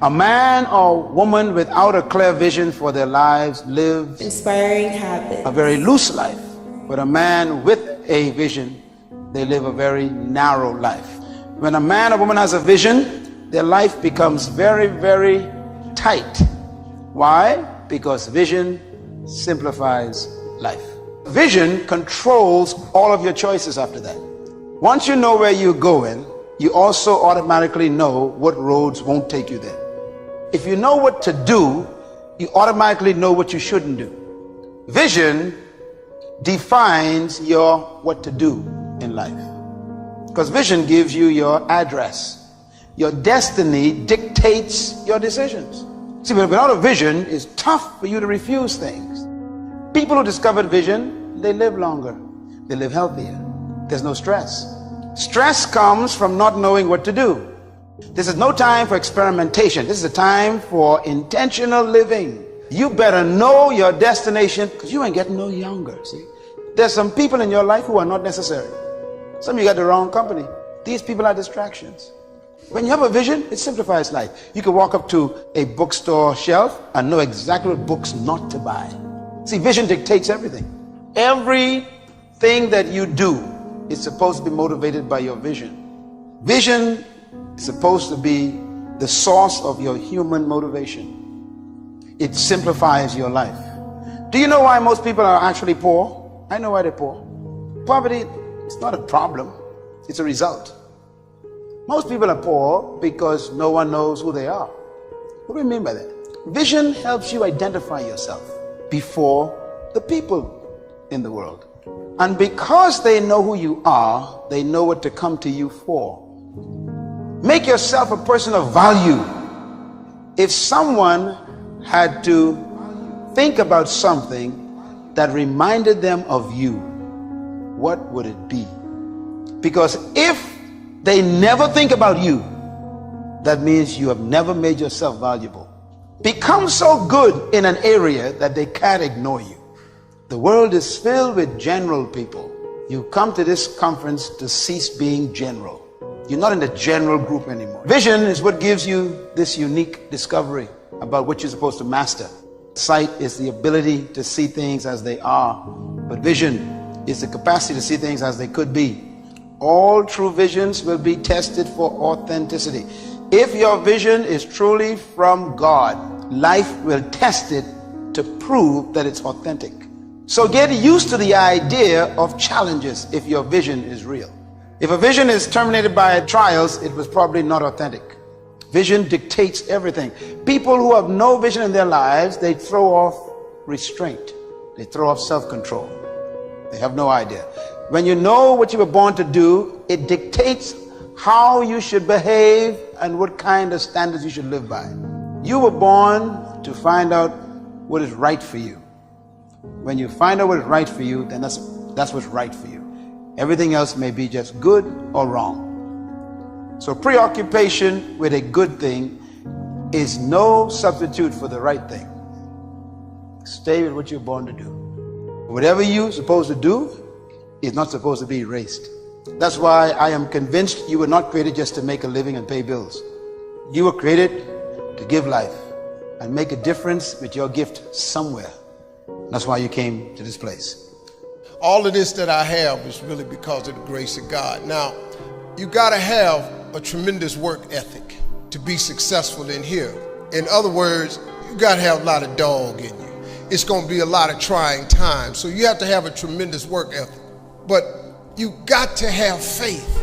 A man or woman without a clear vision for their lives lives inspiring habits, a very loose life. But a man with a vision, they live a very narrow life. When a man or woman has a vision, their life becomes very, very tight. Why? Because vision simplifies life. Vision controls all of your choices after that. Once you know where you're going, you also automatically know what roads won't take you there. If you know what to do, you automatically know what you shouldn't do. Vision defines your what to do in life. Because vision gives you your address. Your destiny dictates your decisions. See, without a vision, it's tough for you to refuse things. People who discovered vision, they live longer. They live healthier. There's no stress. Stress comes from not knowing what to do. This is no time for experimentation. This is a time for intentional living. You better know your destination, because you ain't getting no younger, see? There's some people in your life who are not necessary. Some of you got the wrong company. These people are distractions. When you have a vision, it simplifies life. You can walk up to a bookstore shelf and know exactly what books not to buy. See, vision dictates everything. Everything that you do is supposed to be motivated by your vision. Vision is supposed to be the source of your human motivation. It simplifies your life. Do you know why most people are actually poor? I know why they're poor. Poverty is not a problem, it's a result. Most people are poor because no one knows who they are. What do we mean by that? Vision helps you identify yourself before the people in the world. And because they know who you are, they know what to come to you for. Make yourself a person of value. If someone had to think about something that reminded them of you, what would it be? Because if they never think about you, that means you have never made yourself valuable. Become so good in an area that they can't ignore you. The world is filled with general people. You come to this conference to cease being general. You're not in the general group anymore. Vision is what gives you this unique discovery about what you're supposed to master. Sight is the ability to see things as they are, but vision is the capacity to see things as they could be. All true visions will be tested for authenticity. If your vision is truly from God, life will test it to prove that it's authentic. So get used to the idea of challenges if your vision is real. If a vision is terminated by trials, it was probably not authentic. Vision dictates everything. People who have no vision in their lives, they throw off restraint. They throw off self-control. They have no idea. When you know what you were born to do, it dictates how you should behave and what kind of standards you should live by. You were born to find out what is right for you. When you find out what is right for you, then that's what's right for you. Everything else may be just good or wrong. So preoccupation with a good thing is no substitute for the right thing. Stay with what you're born to do. Whatever you're supposed to do is not supposed to be erased. That's why I am convinced you were not created just to make a living and pay bills. You were created to give life and make a difference with your gift somewhere. That's why you came to this place. All of this that I have is really because of the grace of God. Now, you got to have a tremendous work ethic to be successful in here. In other words, you got to have a lot of dog in you. It's going to be a lot of trying times. So you have to have a tremendous work ethic. But you got to have faith.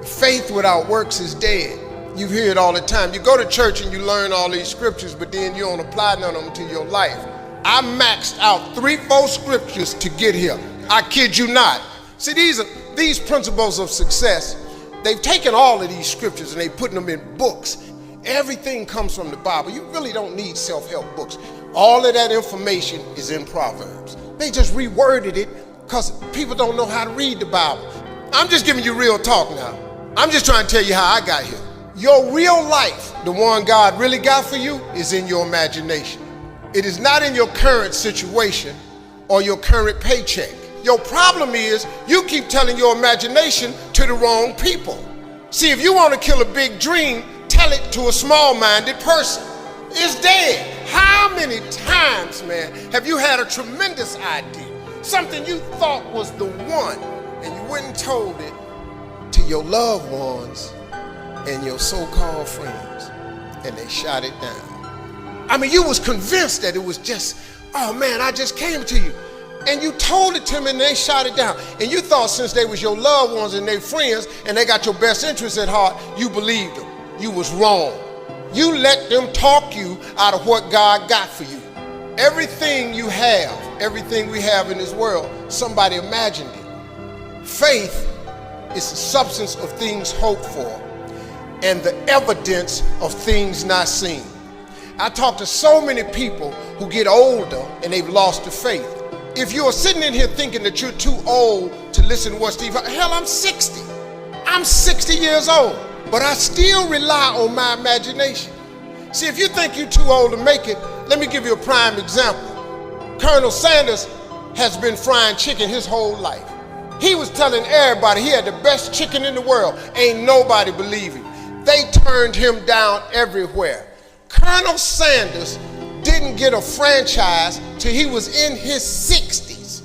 Faith without works is dead. You hear it all the time. You go to church and you learn all these scriptures, but then you don't apply none of them to your life. I maxed out 3-4 scriptures to get here. I kid you not. See, these principles of success, they've taken all of these scriptures and they putting them in books. Everything comes from the Bible. You really don't need self-help books. All of that information is in Proverbs. They just reworded it because people don't know how to read the Bible. I'm just giving you real talk now. I'm just trying to tell you how I got here. Your real life, the one God really got for you, is in your imagination. It is not in your current situation or your current paycheck. Your problem is you keep telling your imagination to the wrong people. See, if you want to kill a big dream, tell it to a small-minded person. It's dead. How many times, man, have you had a tremendous idea, something you thought was the one, and you went and told it to your loved ones and your so-called friends, and they shot it down? I mean, you was convinced that it was just, oh man, I just came to you. And you told it to them and they shot it down. And you thought since they was your loved ones and their friends and they got your best interests at heart, you believed them. You was wrong. You let them talk you out of what God got for you. Everything you have, everything we have in this world, somebody imagined it. Faith is the substance of things hoped for and the evidence of things not seen. I talk to so many people who get older and they've lost their faith. If you are sitting in here thinking that you're too old to listen to what Steve, hell, I'm 60. I'm 60 years old, but I still rely on my imagination. See, if you think you're too old to make it, let me give you a prime example. Colonel Sanders has been frying chicken his whole life. He was telling everybody he had the best chicken in the world. Ain't nobody believe him. They turned him down everywhere. Colonel Sanders didn't get a franchise till he was in his 60s.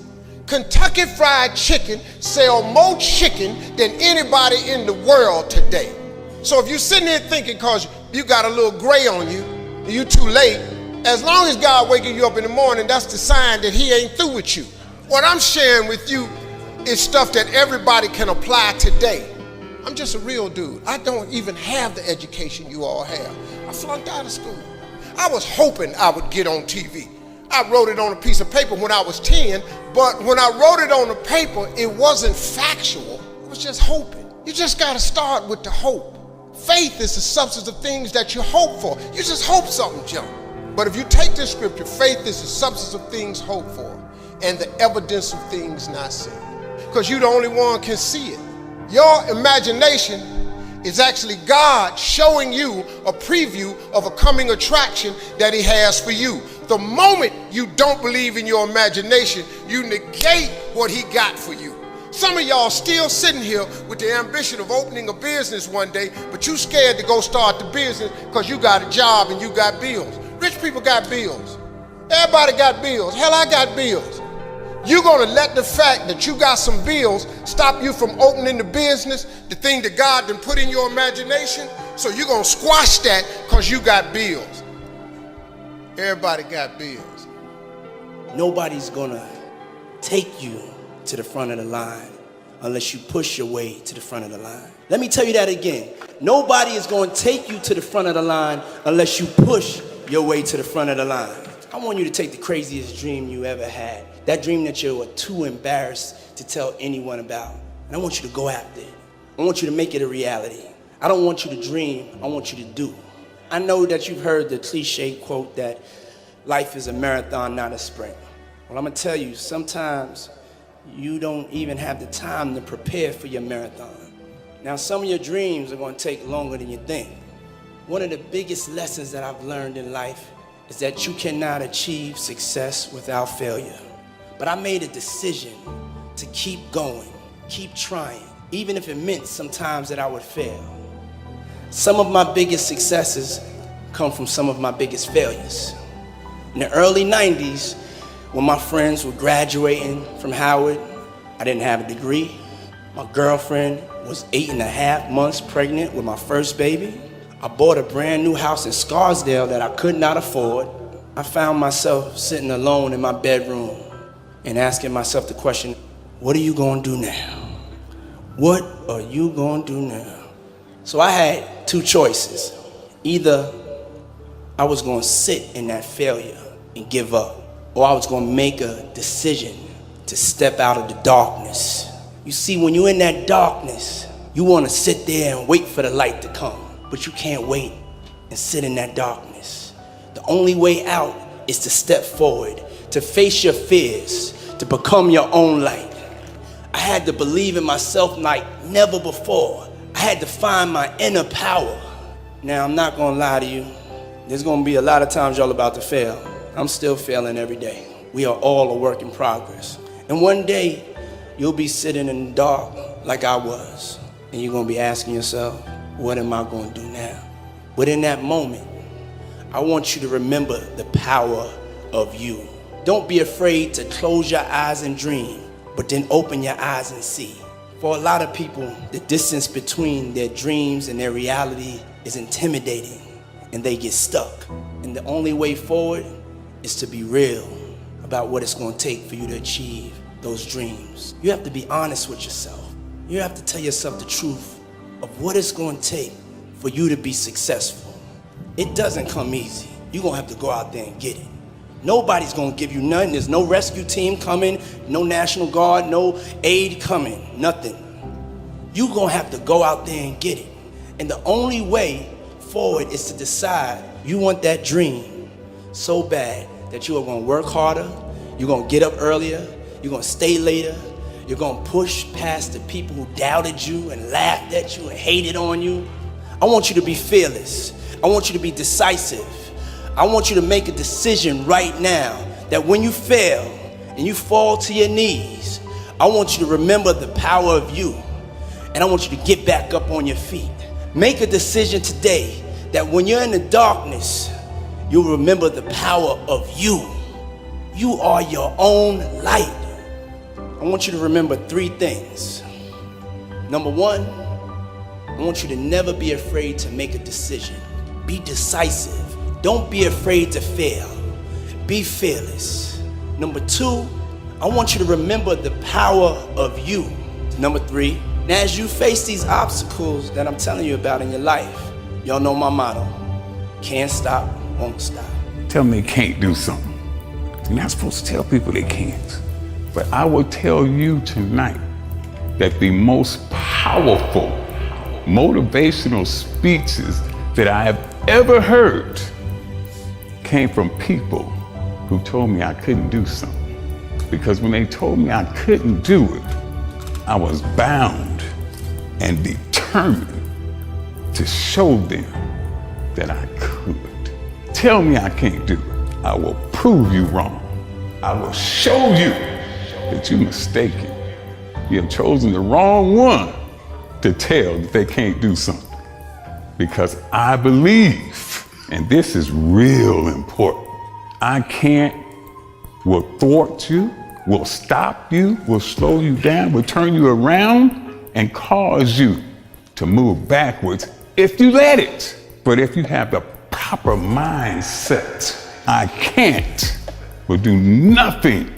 Kentucky Fried Chicken sell more chicken than anybody in the world today. So if you're sitting here thinking because you got a little gray on you, and you too late, as long as God waking you up in the morning, that's the sign that he ain't through with you. What I'm sharing with you is stuff that everybody can apply today. I'm just a real dude. I don't even have the education you all have. I flunked out of school. I was hoping I would get on TV. I wrote it on a piece of paper when I was 10, but when I wrote it on the paper, it wasn't factual. It was just hoping. You just got to start with the hope. Faith is the substance of things that you hope for. You just hope something jump. But if you take this scripture, faith is the substance of things hoped for and the evidence of things not seen. Because you're the only one can see it. Your imagination is actually God showing you a preview of a coming attraction that he has for you. The moment you don't believe in your imagination, you negate what he got for you. Some of y'all still sitting here with the ambition of opening a business one day, but you scared to go start the business because you got a job and you got bills. Rich people got bills. Everybody got bills. Hell, I got bills. You're going to let the fact that you got some bills stop you from opening the business, the thing that God done put in your imagination? So you're going to squash that because you got bills. Everybody got bills. Nobody's going to take you to the front of the line unless you push your way to the front of the line. Let me tell you that again. Nobody is going to take you to the front of the line unless you push your way to the front of the line. I want you to take the craziest dream you ever had. That dream that you were too embarrassed to tell anyone about. And I want you to go after it. I want you to make it a reality. I don't want you to dream, I want you to do. I know that you've heard the cliche quote that life is a marathon, not a sprint. Well, I'm gonna tell you, sometimes you don't even have the time to prepare for your marathon. Now, some of your dreams are gonna take longer than you think. One of the biggest lessons that I've learned in life is that you cannot achieve success without failure. But I made a decision to keep going, keep trying, even if it meant sometimes that I would fail. Some of my biggest successes come from some of my biggest failures. In the early 90s, when my friends were graduating from Howard, I didn't have a degree. My girlfriend was 8.5 months pregnant with my first baby. I bought a brand new house in Scarsdale that I could not afford. I found myself sitting alone in my bedroom and asking myself the question, what are you gonna do now? What are you gonna do now? So I had two choices. Either I was gonna sit in that failure and give up, or I was gonna make a decision to step out of the darkness. You see, when you're in that darkness, you wanna sit there and wait for the light to come, but you can't wait and sit in that darkness. The only way out is to step forward, to face your fears, to become your own light. I had to believe in myself like never before. I had to find my inner power. Now, I'm not gonna lie to you. There's gonna be a lot of times y'all about to fail. I'm still failing every day. We are all a work in progress. And one day, you'll be sitting in the dark like I was, and you're gonna be asking yourself, what am I gonna do now? But in that moment, I want you to remember the power of you. Don't be afraid to close your eyes and dream, but then open your eyes and see. For a lot of people, the distance between their dreams and their reality is intimidating, and they get stuck. And the only way forward is to be real about what it's going to take for you to achieve those dreams. You have to be honest with yourself. You have to tell yourself the truth of what it's going to take for you to be successful. It doesn't come easy. You're going to have to go out there and get it. Nobody's going to give you nothing. There's no rescue team coming, no National Guard, no aid coming, nothing. You're going to have to go out there and get it. And the only way forward is to decide you want that dream so bad that you are going to work harder, you're going to get up earlier, you're going to stay later, you're going to push past the people who doubted you and laughed at you and hated on you. I want you to be fearless. I want you to be decisive. I want you to make a decision right now that when you fail and you fall to your knees, I want you to remember the power of you, and I want you to get back up on your feet. Make a decision today that when you're in the darkness, you'll remember the power of you. You are your own light. I want you to remember 3 things. Number 1, I want you to never be afraid to make a decision. Be decisive. Don't be afraid to fail. Be fearless. Number 2, I want you to remember the power of you. Number 3, and as you face these obstacles that I'm telling you about in your life, y'all know my motto: can't stop, won't stop. Tell me they can't do something. You're not supposed to tell people they can't. But I will tell you tonight that the most powerful motivational speeches that I have ever heard came from people who told me I couldn't do something. Because when they told me I couldn't do it, I was bound and determined to show them that I could. Tell me I can't do it. I will prove you wrong. I will show you that you're mistaken. You have chosen the wrong one to tell that they can't do something. Because I believe, and this is real important, I can't, will thwart you, will stop you, will slow you down, will turn you around and cause you to move backwards if you let it. But if you have the proper mindset, I can't, will do nothing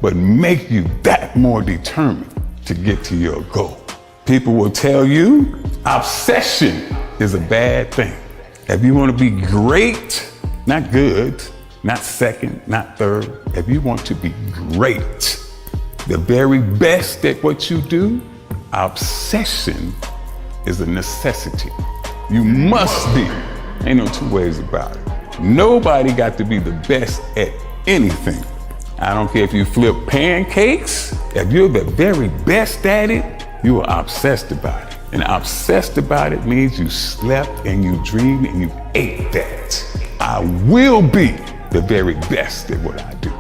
but make you that more determined to get to your goal. People will tell you obsession is a bad thing. If you want to be great, not good, not second, not third, if you want to be great, the very best at what you do, obsession is a necessity. You must be. Ain't no 2 ways about it. Nobody got to be the best at anything. I don't care if you flip pancakes, if you're the very best at it, you are obsessed about it. And obsessed about it means you slept and you dreamed and you ate that. I will be the very best at what I do.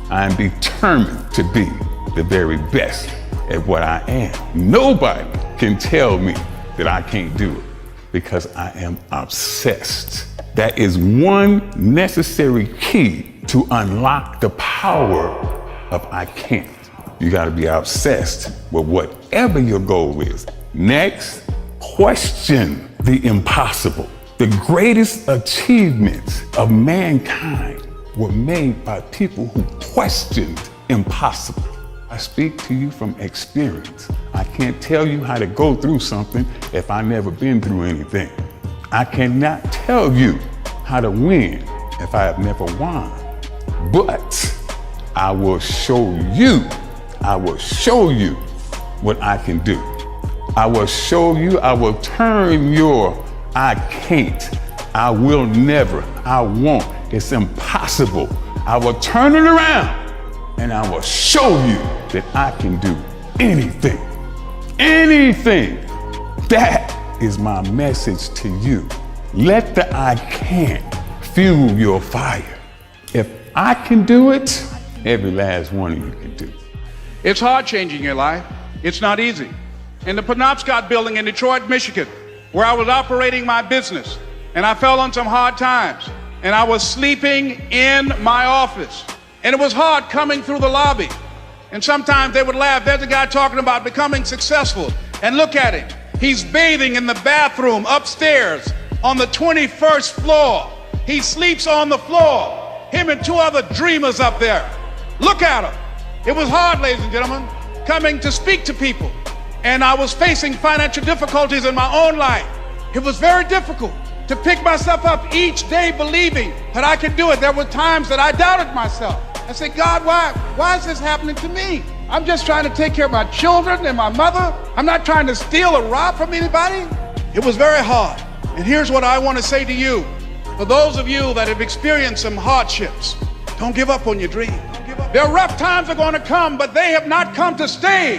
I am determined to be the very best at what I am. Nobody can tell me that I can't do it because I am obsessed. That is one necessary key to unlock the power of I can't. You gotta be obsessed with whatever your goal is. Next, question the impossible. The greatest achievements of mankind were made by people who questioned impossible. I speak to you from experience. I can't tell you how to go through something if I've never been through anything. I cannot tell you how to win if I have never won. But I will show you what I can do. I will show you, I will turn your I can't, I will never, I won't, it's impossible. I will turn it around and I will show you that I can do anything. Anything. That is my message to you. Let the I can't fuel your fire. If I can do it, every last one of you can do it. It's hard changing your life. It's not easy. In the Penobscot building in Detroit, Michigan, where I was operating my business, and I fell on some hard times, and I was sleeping in my office, and it was hard coming through the lobby. And sometimes they would laugh. There's a guy talking about becoming successful, and look at him. He's bathing in the bathroom upstairs on the 21st floor. He sleeps on the floor. Him and two other dreamers up there. Look at him. It was hard, ladies and gentlemen, coming to speak to people. And I was facing financial difficulties in my own life. It was very difficult to pick myself up each day believing that I could do it. There were times that I doubted myself. I said, God, why is this happening to me? I'm just trying to take care of my children and my mother. I'm not trying to steal or rob from anybody. It was very hard. And here's what I want to say to you. For those of you that have experienced some hardships, don't give up on your dream. There are rough times are going to come, but they have not come to stay.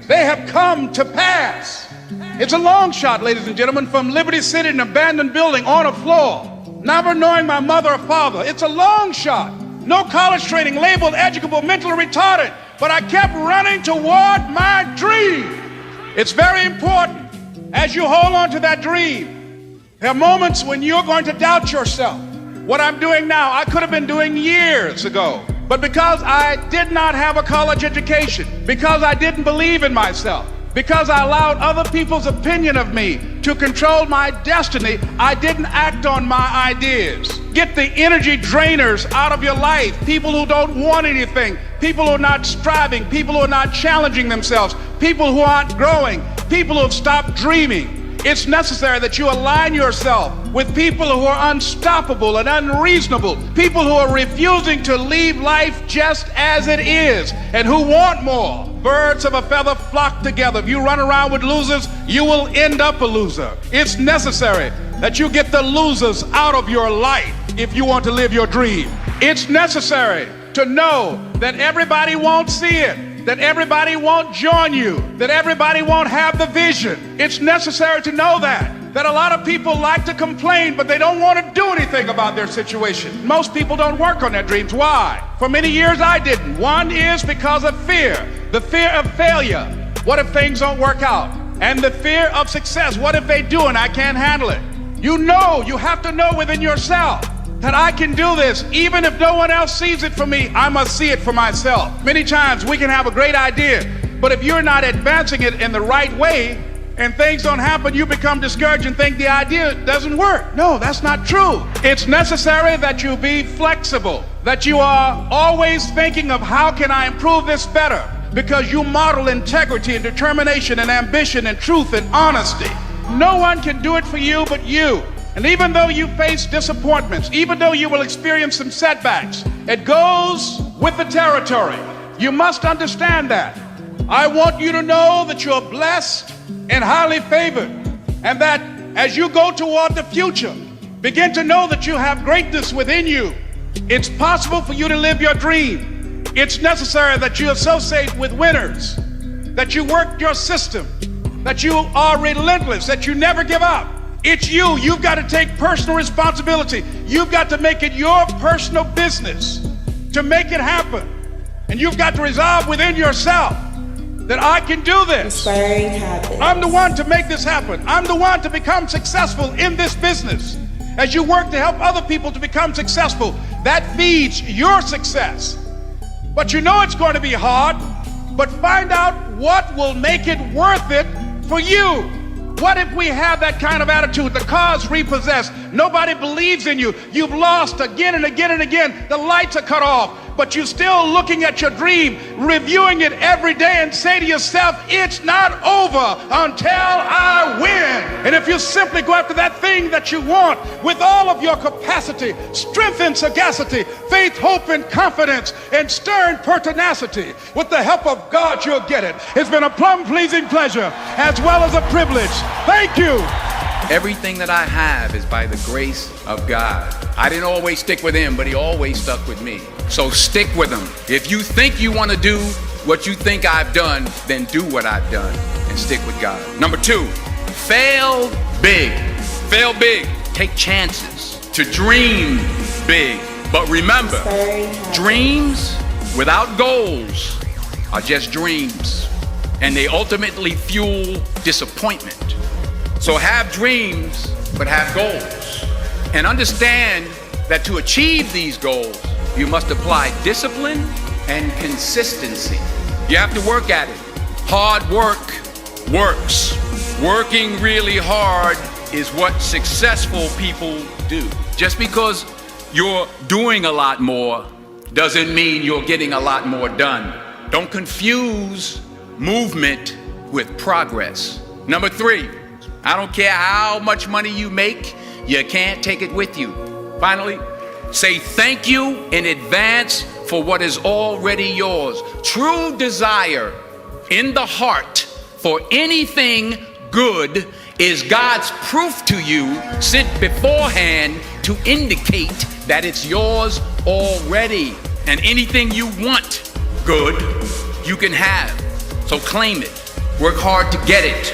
They have come to pass. It's a long shot, ladies and gentlemen, from Liberty City, an abandoned building on a floor, never knowing my mother or father. It's a long shot. No college training, labeled educable, mentally retarded, but I kept running toward my dream. It's very important as you hold on to that dream. There are moments when you're going to doubt yourself. What I'm doing now, I could have been doing years ago. But because I did not have a college education, because I didn't believe in myself, because I allowed other people's opinion of me to control my destiny, I didn't act on my ideas. Get the energy drainers out of your life. People who don't want anything, people who are not striving, people who are not challenging themselves, people who aren't growing, people who have stopped dreaming. It's necessary that you align yourself with people who are unstoppable and unreasonable, people who are refusing to leave life just as it is and who want more. Birds of a feather flock together. If you run around with losers, you will end up a loser. It's necessary that you get the losers out of your life if you want to live your dream. It's necessary to know that everybody won't see it, that everybody won't join you, that everybody won't have the vision. It's necessary to know that a lot of people like to complain, but they don't want to do anything about their situation. Most people don't work on their dreams. Why? For many years I didn't. One is because of fear. The fear of failure. What if things don't work out? And the fear of success. What if they do and I can't handle it? You have to know within yourself that I can do this. Even if no one else sees it for me, I must see it for myself. Many times we can have a great idea, but if you're not advancing it in the right way and things don't happen, you become discouraged and think the idea doesn't work. No, that's not true. It's necessary that you be flexible, that you are always thinking of how can I improve this better, because you model integrity and determination and ambition and truth and honesty. No one can do it for you but you. And even though you face disappointments, even though you will experience some setbacks, it goes with the territory. You must understand that. I want you to know that you're blessed and highly favored, and that as you go toward the future, begin to know that you have greatness within you. It's possible for you to live your dream. It's necessary that you associate with winners, that you work your system, that you are relentless, that you never give up. It's you. You've got to take personal responsibility. You've got to make it your personal business to make it happen. And you've got to resolve within yourself that I can do this. Inspiring habits. I'm the one to make this happen. I'm the one to become successful in this business. As you work to help other people to become successful, that feeds your success. But you know it's going to be hard, but find out what will make it worth it for you. What if we have that kind of attitude? The car's repossessed. Nobody believes in you. You've lost again and again and again. The lights are cut off, but you're still looking at your dream, reviewing it every day, and say to yourself, it's not over until I win. And if you simply go after that thing that you want with all of your capacity, strength and sagacity, faith, hope, and confidence, and stern pertinacity, with the help of God, you'll get it. It's been a plum-pleasing pleasure as well as a privilege. Thank you. Everything that I have is by the grace of God. I didn't always stick with him, but he always stuck with me. So stick with him. If you think you want to do what you think I've done, then do what I've done and stick with God. Number 2, fail big. Fail big. Take chances to dream big. But remember, dreams without goals are just dreams, and they ultimately fuel disappointment. So have dreams, but have goals. And understand that to achieve these goals, you must apply discipline and consistency. You have to work at it. Hard work works. Working really hard is what successful people do. Just because you're doing a lot more doesn't mean you're getting a lot more done. Don't confuse movement with progress. Number 3, I don't care how much money you make, you can't take it with you. Finally, say thank you in advance for what is already yours. True desire in the heart for anything good is God's proof to you sent beforehand to indicate that it's yours already. And anything you want good, you can have. So claim it. Work hard to get it.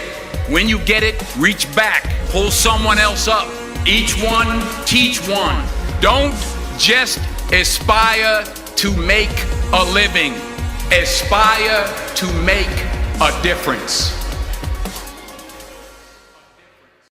When you get it, reach back. Pull someone else up. Each one, teach one. Don't just aspire to make a living. Aspire to make a difference.